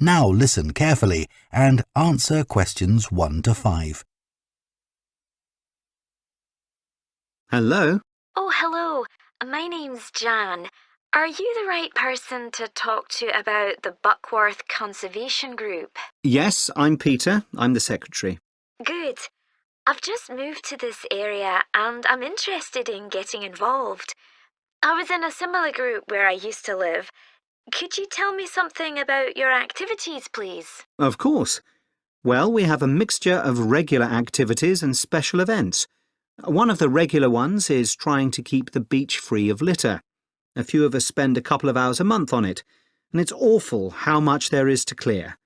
Now listen carefully and answer questions 1 to 5. Hello? Oh, hello. My name's Jan. Are you the right person to talk to about the Buckworth Conservation Group? Yes, I'm Peter. I'm the secretary. Good. I've just moved to this area and I'm interested in getting involved. I was in a similar group where I used to live. Could you tell me something about your activities, please? Of course. Well, we have a mixture of regular activities and special events. One of the regular ones is trying to keep the beach free of litter. A few of us spend a couple of hours a month on it, and it's awful how much there is to clear.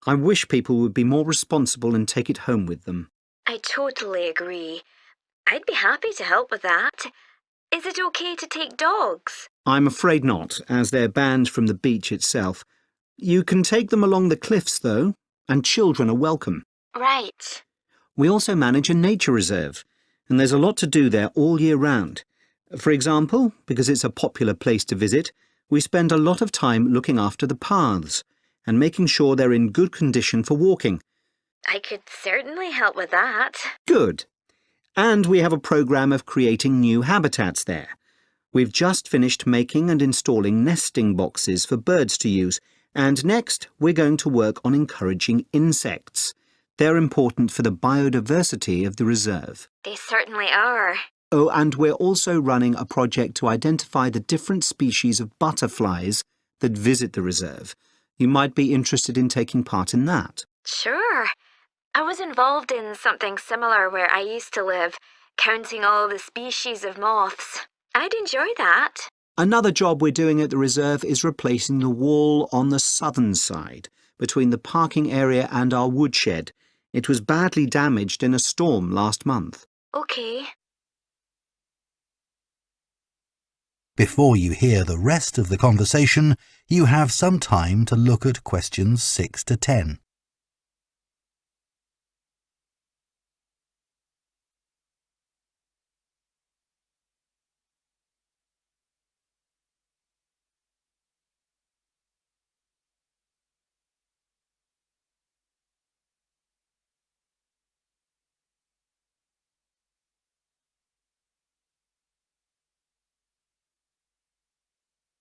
I wish people would be more responsible and take it home with them. I totally agree. I'd be happy to help with that. Is it okay to take dogs? I'm afraid not, as they're banned from the beach itself. You can take them along the cliffs, though, and children are welcome. Right. We also manage a nature reserve, and there's a lot to do there all year round. For example, because it's a popular place to visit, we spend a lot of time looking after the paths and making sure they're in good condition for walking. I could certainly help with that. Good. And we have a programme of creating new habitats there. We've just finished making and installing nesting boxes for birds to use, and next we're going to work on encouraging insects. They're important for the biodiversity of the reserve. They certainly are. Oh, and we're also running a project to identify the different species of butterflies that visit the reserve. You might be interested in taking part in that. Sure. I was involved in something similar where I used to live, counting all the species of moths. I'd enjoy that. Another job we're doing at the reserve is replacing the wall on the southern side, between the parking area and our woodshed. It was badly damaged in a storm last month. Okay. Before you hear the rest of the conversation, you have some time to look at questions 6 to 10.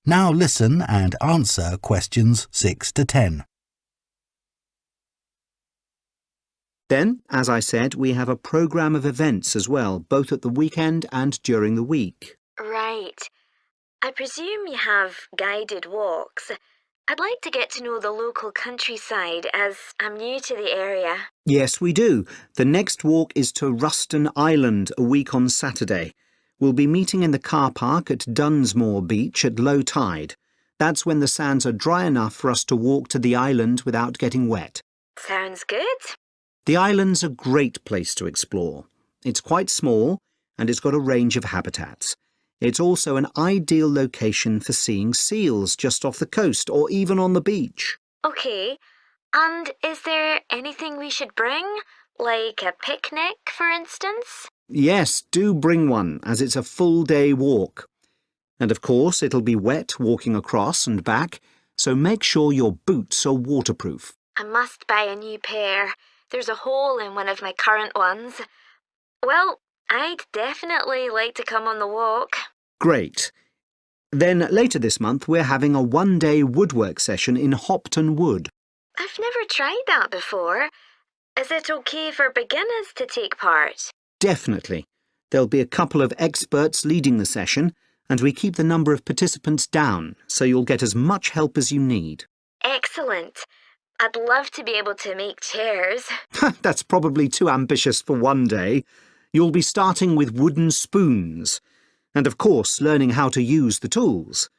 Now listen and answer questions 6 to 10. Then, as I said, we have a programme of events as well, both at the weekend and during the week. Right. I presume you have guided walks. I'd like to get to know the local countryside as I'm new to the area. Yes, we do. The next walk is to Ruston Island a week on Saturday. We'll be meeting in the car park at Dunsmore Beach at low tide. That's when the sands are dry enough for us to walk to the island without getting wet. Sounds good. The island's a great place to explore. It's quite small and it's got a range of habitats. It's also an ideal location for seeing seals just off the coast or even on the beach. Okay. And is there anything we should bring? Like a picnic, for instance? Yes, do bring one, as it's a full-day walk. And of course, it'll be wet walking across and back, so make sure your boots are waterproof. I must buy a new pair. There's a hole in one of my current ones. Well, I'd definitely like to come on the walk. Great. Then later this month, we're having a one-day woodwork session in Hopton Wood. I've never tried that before. Is it okay for beginners to take part? Definitely. There'll be a couple of experts leading the session, and we keep the number of participants down, so you'll get as much help as you need. Excellent. I'd love to be able to make chairs. That's probably too ambitious for one day. You'll be starting with wooden spoons, and of course learning how to use the tools.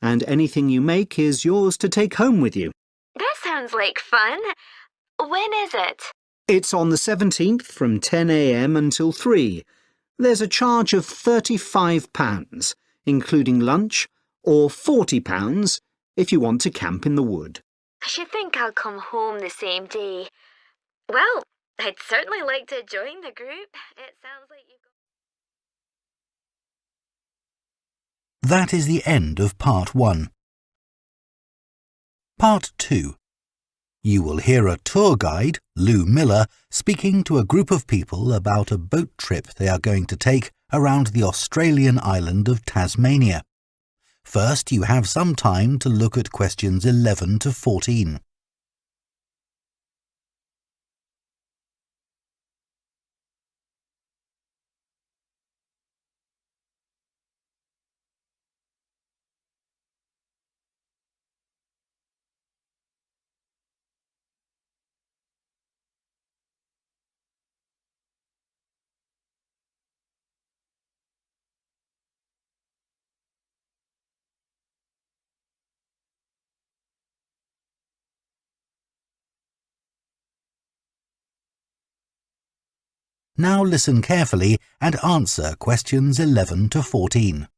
And anything you make is yours to take home with you. That sounds like fun. When is it? It's on the 17th from 10 a.m. until 3. There's a charge of £35, including lunch, or £40 if you want to camp in the wood. I should think I'll come home the same day. Well, I'd certainly like to join the group. It sounds like you've got... That is the end of Part 1. Part 2. You will hear a tour guide, Lou Miller, speaking to a group of people about a boat trip they are going to take around the Australian island of Tasmania. First, you have some time to look at questions 11 to 14. Now listen carefully and answer questions 11 to 14.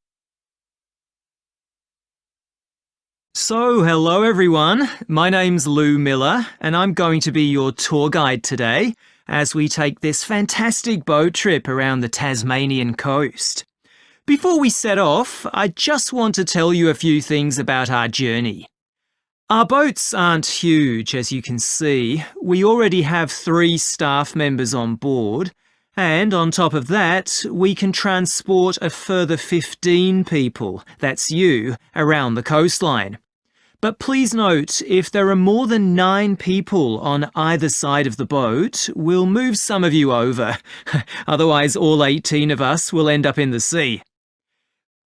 So, hello everyone. My name's Lou Miller and I'm going to be your tour guide today as we take this fantastic boat trip around the Tasmanian coast. Before we set off, I just want to tell you a few things about our journey. Our boats aren't huge, as you can see. We already have 3 staff members on board, and on top of that, we can transport a further 15 people, that's you, around the coastline. But please note, if there are more than 9 people on either side of the boat, we'll move some of you over. Otherwise, all 18 of us will end up in the sea.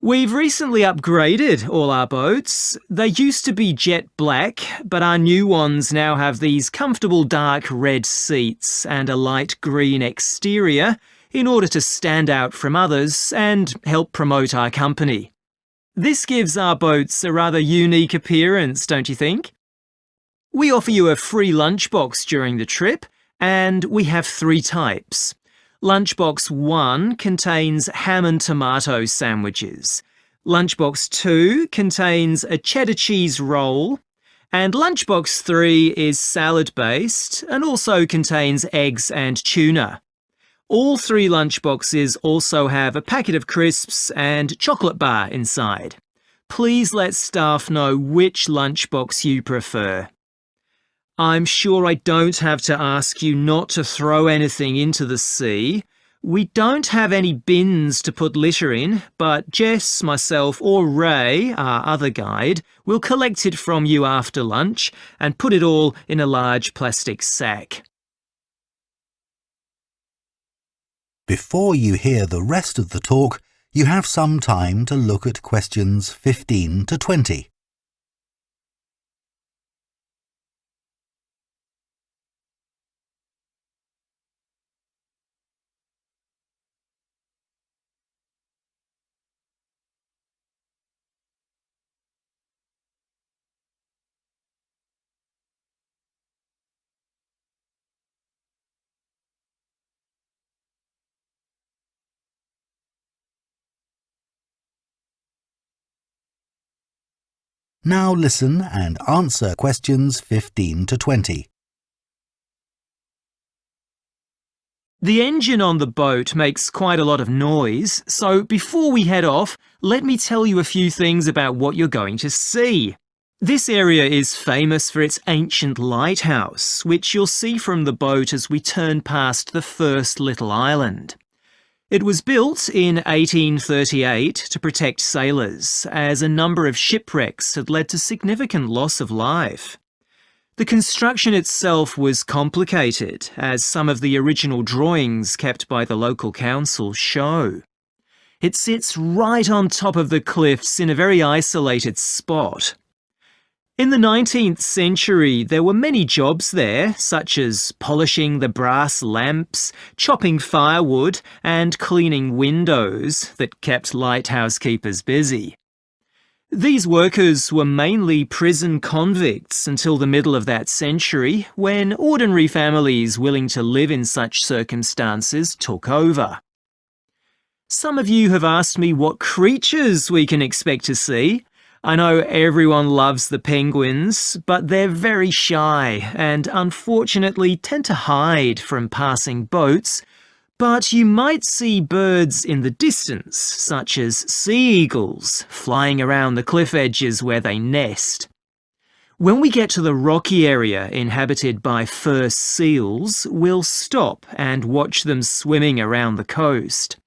We've recently upgraded all our boats. They used to be jet black, but our new ones now have these comfortable dark red seats and a light green exterior in order to stand out from others and help promote our company. This gives our boats a rather unique appearance, don't you think? We offer you a free lunchbox during the trip, and we have 3 types. Lunchbox 1 contains ham and tomato sandwiches. Lunchbox 2 contains a cheddar cheese roll. And Lunchbox 3 is salad-based and also contains eggs and tuna. All 3 lunchboxes also have a packet of crisps and chocolate bar inside. Please let staff know which lunchbox you prefer. I'm sure I don't have to ask you not to throw anything into the sea. We don't have any bins to put litter in, but Jess, myself or Ray, our other guide, will collect it from you after lunch and put it all in a large plastic sack. Before you hear the rest of the talk, you have some time to look at questions 15 to 20. Now listen and answer questions 15 to 20. The engine on the boat makes quite a lot of noise, so before we head off, let me tell you a few things about what you're going to see. This area is famous for its ancient lighthouse, which you'll see from the boat as we turn past the first little island. It was built in 1838 to protect sailors, as a number of shipwrecks had led to significant loss of life. The construction itself was complicated, as some of the original drawings kept by the local council show. It sits right on top of the cliffs in a very isolated spot. In the 19th century, there were many jobs there, such as polishing the brass lamps, chopping firewood, and cleaning windows that kept lighthouse keepers busy. These workers were mainly prison convicts until the middle of that century, when ordinary families willing to live in such circumstances took over. Some of you have asked me what creatures we can expect to see. I know everyone loves the penguins, but they're very shy and unfortunately tend to hide from passing boats. But you might see birds in the distance, such as sea eagles, flying around the cliff edges where they nest. When we get to the rocky area inhabited by fur seals, we'll stop and watch them swimming around the coast.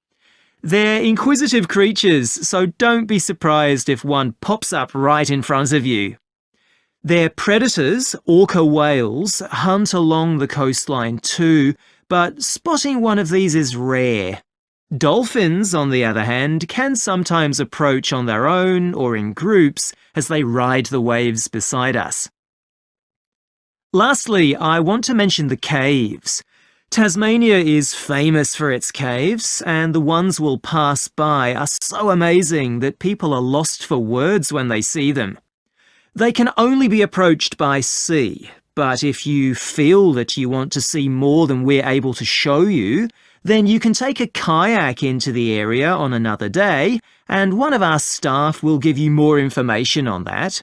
They're inquisitive creatures, so don't be surprised if one pops up right in front of you. Their predators, orca whales, hunt along the coastline too, but spotting one of these is rare. Dolphins, on the other hand, can sometimes approach on their own or in groups as they ride the waves beside us. Lastly, I want to mention the caves. Tasmania is famous for its caves, and the ones we'll pass by are so amazing that people are lost for words when they see them. They can only be approached by sea, but if you feel that you want to see more than we're able to show you, then you can take a kayak into the area on another day, and one of our staff will give you more information on that.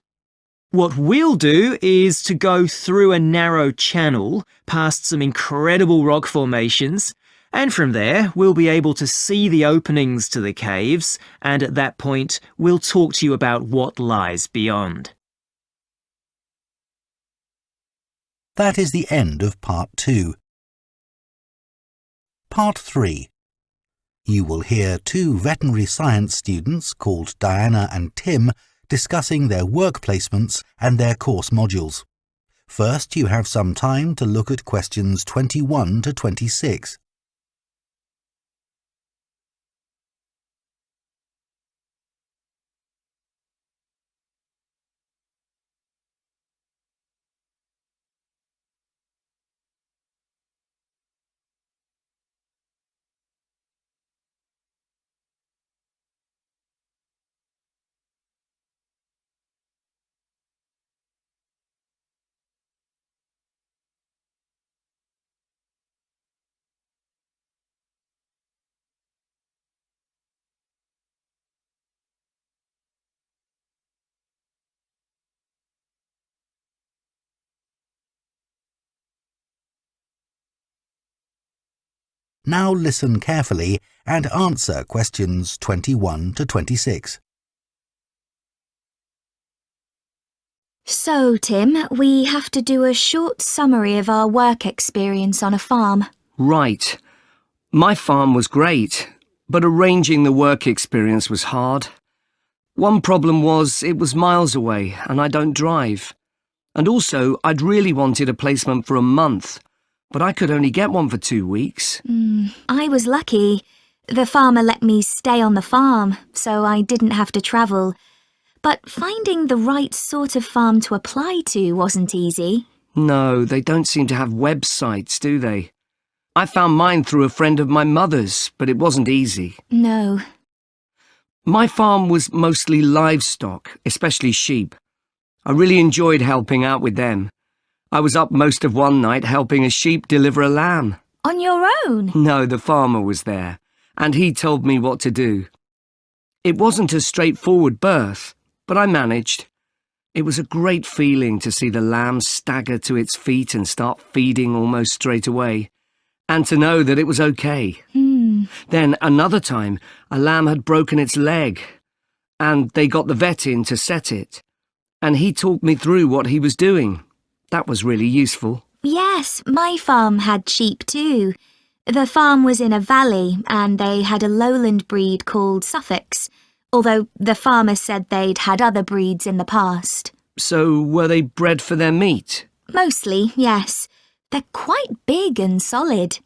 What we'll do is to go through a narrow channel past some incredible rock formations, and from there we'll be able to see the openings to the caves, and at that point we'll talk to you about what lies beyond. That is the end of Part 2. Part 3. You will hear two veterinary science students called Diana and Tim discussing their work placements and their course modules. First, you have some time to look at questions 21 to 26. Now listen carefully and answer questions 21 to 26. So, Tim, we have to do a short summary of our work experience on a farm. Right. My farm was great, but arranging the work experience was hard. One problem was it was miles away and I don't drive. And also, I'd really wanted a placement for a month, but I could only get one for 2 weeks. I was lucky. The farmer let me stay on the farm, so I didn't have to travel. But finding the right sort of farm to apply to wasn't easy. No, they don't seem to have websites, do they? I found mine through a friend of my mother's, but it wasn't easy. No. My farm was mostly livestock, especially sheep. I really enjoyed helping out with them. I was up most of one night helping a sheep deliver a lamb. On your own? No, the farmer was there, and he told me what to do. It wasn't a straightforward birth, but I managed. It was a great feeling to see the lamb stagger to its feet and start feeding almost straight away, and to know that it was okay. Then another time, a lamb had broken its leg, and they got the vet in to set it, and he talked me through what he was doing. That was really useful. Yes, my farm had sheep too. The farm was in a valley and they had a lowland breed called Suffolks, although the farmer said they'd had other breeds in the past. So were they bred for their meat? Mostly, yes. They're quite big and solid.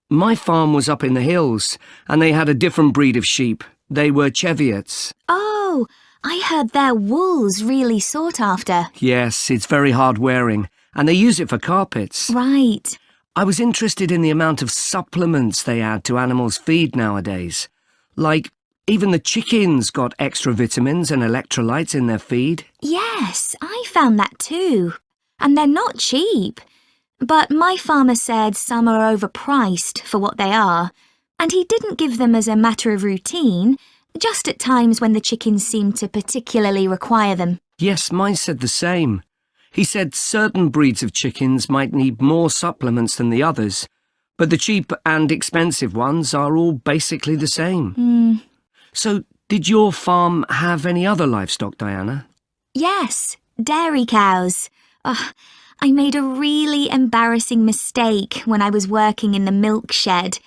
My farm was up in the hills, and they had a different breed of sheep. They were Cheviots. Oh, I heard their wool's really sought after. Yes, it's very hard wearing, and they use it for carpets. Right. I was interested in the amount of supplements they add to animals' feed nowadays. Like, even the chickens got extra vitamins and electrolytes in their feed. Yes, I found that too. And they're not cheap. But my farmer said some are overpriced for what they are, and he didn't give them as a matter of routine, just at times when the chickens seemed to particularly require them. Yes, mine said the same. He said certain breeds of chickens might need more supplements than the others, but the cheap and expensive ones are all basically the same. So, did your farm have any other livestock, Diana? Yes, dairy cows. Ugh, I made a really embarrassing mistake when I was working in the milk shed.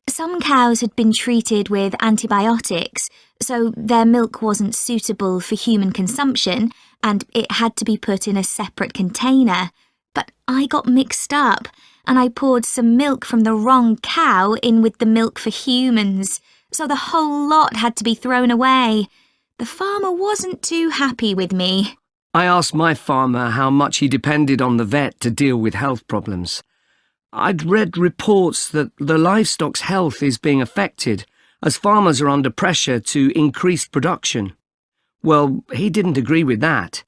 Some cows had been treated with antibiotics, so their milk wasn't suitable for human consumption and it had to be put in a separate container. But I got mixed up and I poured some milk from the wrong cow in with the milk for humans, so the whole lot had to be thrown away. The farmer wasn't too happy with me. I asked my farmer how much he depended on the vet to deal with health problems. I'd read reports that the livestock's health is being affected as farmers are under pressure to increase production. Well, he didn't agree with that,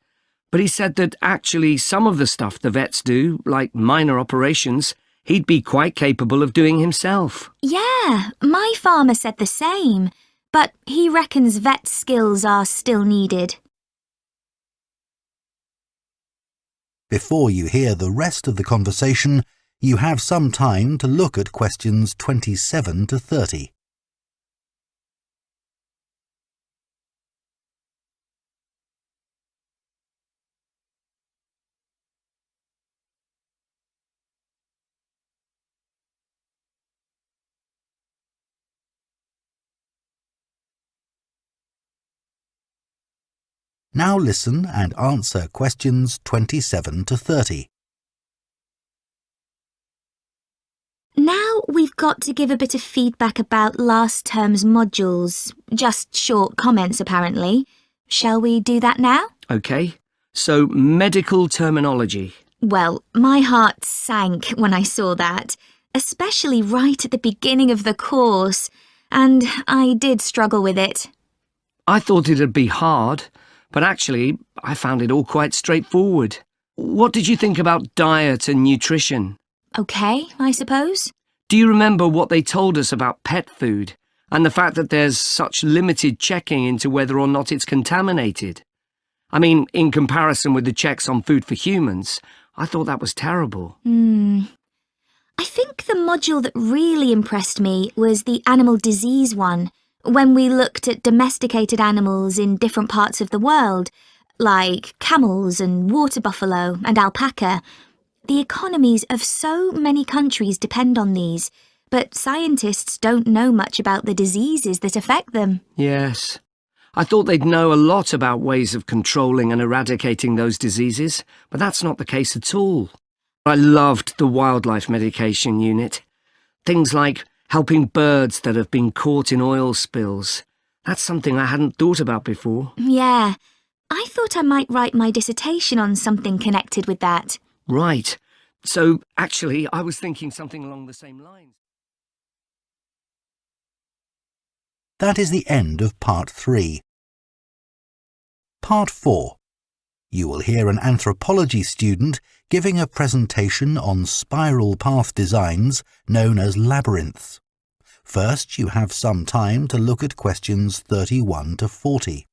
but he said that actually some of the stuff the vets do, like minor operations, he'd be quite capable of doing himself. Yeah, my farmer said the same, but he reckons vet skills are still needed. Before you hear the rest of the conversation, you have some time to look at questions 27 to 30. Now listen and answer questions 27 to 30. Now we've got to give a bit of feedback about last term's modules. Just short comments, apparently. Shall we do that now? OK, so medical terminology. Well, my heart sank when I saw that, especially right at the beginning of the course, and I did struggle with it. I thought it'd be hard, but actually I found it all quite straightforward. What did you think about diet and nutrition? OK, I suppose. Do you remember what they told us about pet food and the fact that there's such limited checking into whether or not it's contaminated? I mean, in comparison with the checks on food for humans, I thought that was terrible. I think the module that really impressed me was the animal disease one, when we looked at domesticated animals in different parts of the world, like camels and water buffalo and alpaca. The economies of so many countries depend on these, but scientists don't know much about the diseases that affect them. Yes. I thought they'd know a lot about ways of controlling and eradicating those diseases, but that's not the case at all. I loved the wildlife medication unit. Things like helping birds that have been caught in oil spills. That's something I hadn't thought about before. Yeah, I thought I might write my dissertation on something connected with that. Right. So, actually, I was thinking something along the same lines. That is the end of Part 3. Part 4. You will hear an anthropology student giving a presentation on spiral path designs known as labyrinths. First, you have some time to look at questions 31 to 40.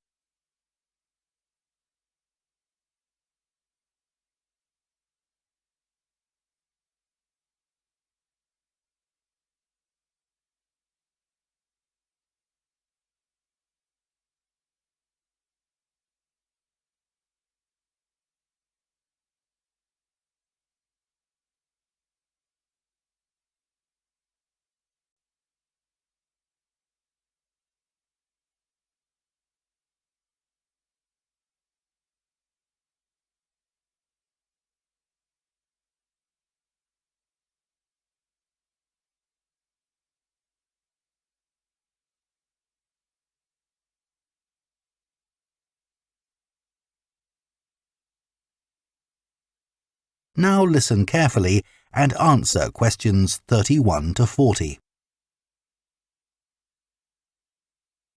Now listen carefully and answer questions 31 to 40.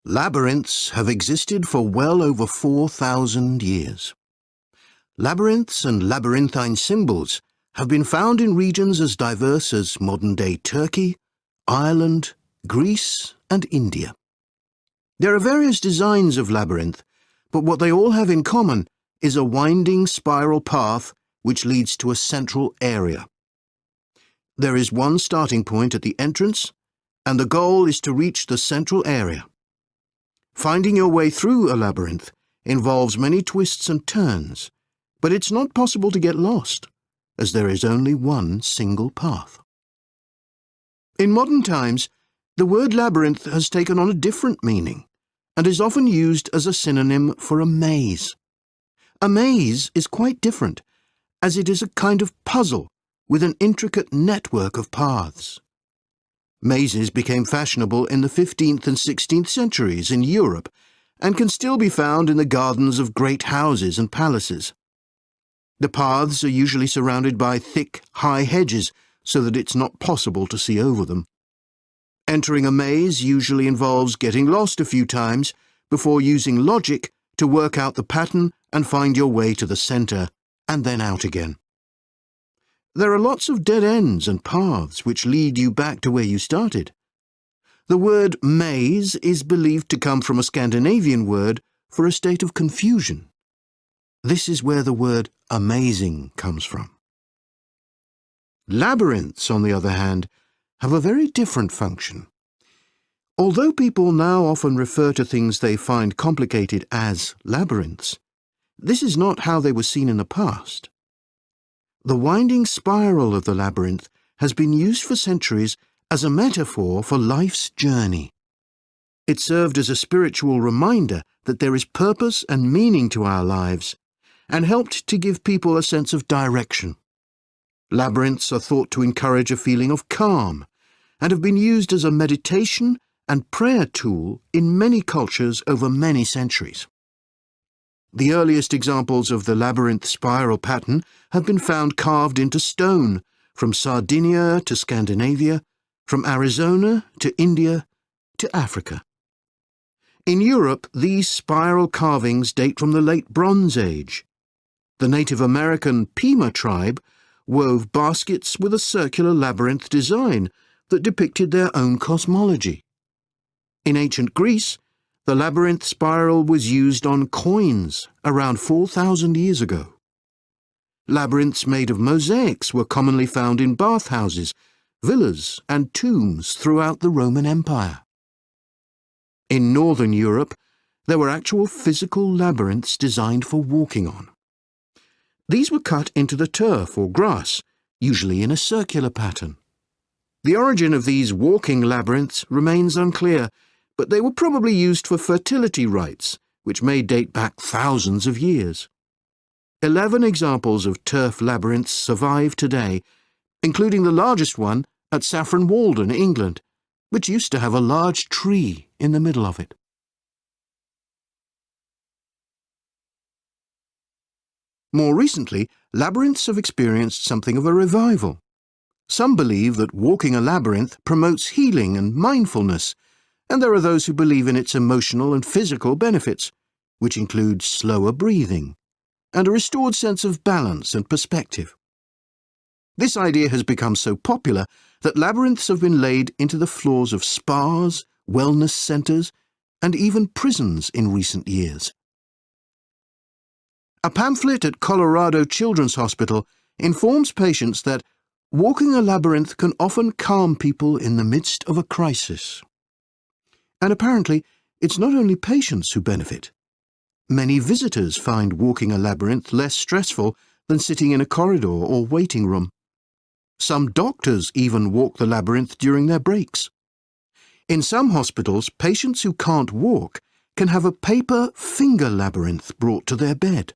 Labyrinths have existed for well over 4,000 years. Labyrinths and labyrinthine symbols have been found in regions as diverse as modern-day Turkey, Ireland, Greece, and India. There are various designs of labyrinth, but what they all have in common is a winding spiral path which leads to a central area. There is one starting point at the entrance, and the goal is to reach the central area. Finding your way through a labyrinth involves many twists and turns, but it's not possible to get lost, as there is only one single path. In modern times, the word labyrinth has taken on a different meaning and is often used as a synonym for a maze. A maze is quite different, as it is a kind of puzzle with an intricate network of paths. Mazes became fashionable in the 15th and 16th centuries in Europe and can still be found in the gardens of great houses and palaces. The paths are usually surrounded by thick, high hedges so that it's not possible to see over them. Entering a maze usually involves getting lost a few times before using logic to work out the pattern and find your way to the centre, and then out again. There are lots of dead ends and paths which lead you back to where you started. The word maze is believed to come from a Scandinavian word for a state of confusion. This is where the word amazing comes from. Labyrinths, on the other hand, have a very different function. Although people now often refer to things they find complicated as labyrinths, this is not how they were seen in the past. The winding spiral of the labyrinth has been used for centuries as a metaphor for life's journey. It served as a spiritual reminder that there is purpose and meaning to our lives, and helped to give people a sense of direction. Labyrinths are thought to encourage a feeling of calm, and have been used as a meditation and prayer tool in many cultures over many centuries. The earliest examples of the labyrinth spiral pattern have been found carved into stone, from Sardinia to Scandinavia, from Arizona to India to Africa. In Europe, these spiral carvings date from the late Bronze Age. The Native American Pima tribe wove baskets with a circular labyrinth design that depicted their own cosmology. In ancient Greece, the labyrinth spiral was used on coins around 4,000 years ago. Labyrinths made of mosaics were commonly found in bathhouses, villas, and tombs throughout the Roman Empire. In northern Europe, there were actual physical labyrinths designed for walking on. These were cut into the turf or grass, usually in a circular pattern. The origin of these walking labyrinths remains unclear, but they were probably used for fertility rites, which may date back thousands of years. 11 examples of turf labyrinths survive today, including the largest one at Saffron Walden, England, which used to have a large tree in the middle of it. More recently, labyrinths have experienced something of a revival. Some believe that walking a labyrinth promotes healing and mindfulness, and there are those who believe in its emotional and physical benefits, which include slower breathing and a restored sense of balance and perspective. This idea has become so popular that labyrinths have been laid into the floors of spas, wellness centres, and even prisons in recent years. A pamphlet at Colorado Children's Hospital informs patients that walking a labyrinth can often calm people in the midst of a crisis. And apparently, it's not only patients who benefit. Many visitors find walking a labyrinth less stressful than sitting in a corridor or waiting room. Some doctors even walk the labyrinth during their breaks. In some hospitals, patients who can't walk can have a paper finger labyrinth brought to their bed.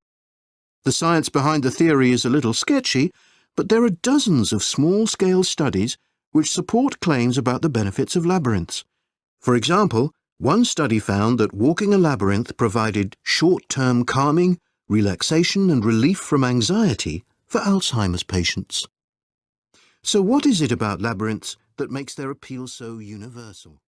The science behind the theory is a little sketchy, but there are dozens of small-scale studies which support claims about the benefits of labyrinths. For example, one study found that walking a labyrinth provided short-term calming, relaxation and relief from anxiety for Alzheimer's patients. So what is it about labyrinths that makes their appeal so universal?